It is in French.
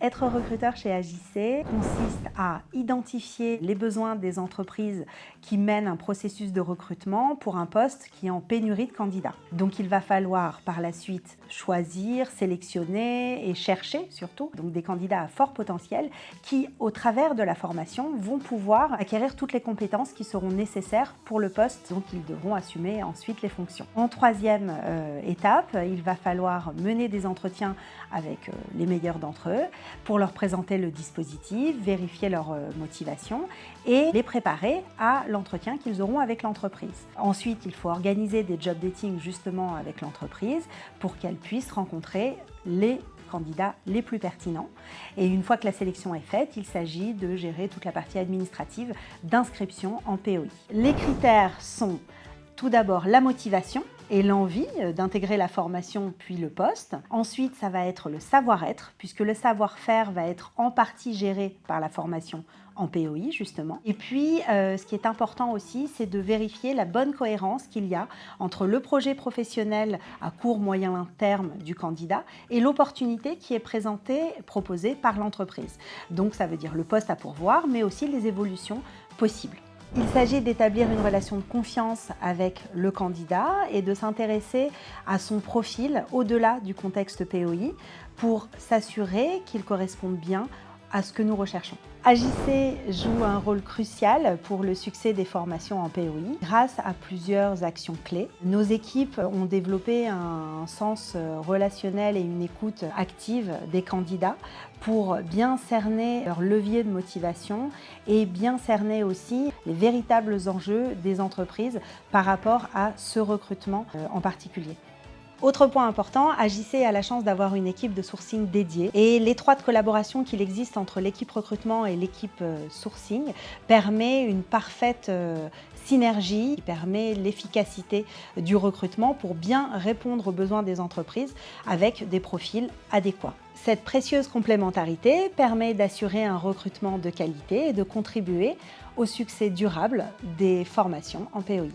Être recruteur chez AJC consiste à identifier les besoins des entreprises qui mènent un processus de recrutement pour un poste qui est en pénurie de candidats. Donc il va falloir par la suite choisir, sélectionner et chercher surtout donc des candidats à fort potentiel qui, au travers de la formation, vont pouvoir acquérir toutes les compétences qui seront nécessaires pour le poste, donc ils devront assumer ensuite les fonctions. En troisième étape, il va falloir mener des entretiens avec les meilleurs d'entre eux pour leur présenter le dispositif, vérifier leur motivation et les préparer à l'entretien qu'ils auront avec l'entreprise. Ensuite, il faut organiser des job dating justement avec l'entreprise pour qu'elle puisse rencontrer les candidats les plus pertinents. Et une fois que la sélection est faite, il s'agit de gérer toute la partie administrative d'inscription en POI. Les critères sont tout d'abord la motivation et l'envie d'intégrer la formation puis le poste. Ensuite, ça va être le savoir-être, puisque le savoir-faire va être en partie géré par la formation en POI, justement. Et puis, ce qui est important aussi, c'est de vérifier la bonne cohérence qu'il y a entre le projet professionnel à court, moyen, long terme du candidat et l'opportunité qui est proposée par l'entreprise. Donc, ça veut dire le poste à pourvoir, mais aussi les évolutions possibles. Il s'agit d'établir une relation de confiance avec le candidat et de s'intéresser à son profil au-delà du contexte POI pour s'assurer qu'il corresponde bien à ce que nous recherchons. AJC joue un rôle crucial pour le succès des formations en POI grâce à plusieurs actions clés. Nos équipes ont développé un sens relationnel et une écoute active des candidats pour bien cerner leur levier de motivation et bien cerner aussi les véritables enjeux des entreprises par rapport à ce recrutement en particulier. Autre point important, AJC a la chance d'avoir une équipe de sourcing dédiée et l'étroite collaboration qu'il existe entre l'équipe recrutement et l'équipe sourcing permet une parfaite synergie, qui permet l'efficacité du recrutement pour bien répondre aux besoins des entreprises avec des profils adéquats. Cette précieuse complémentarité permet d'assurer un recrutement de qualité et de contribuer au succès durable des formations en POI.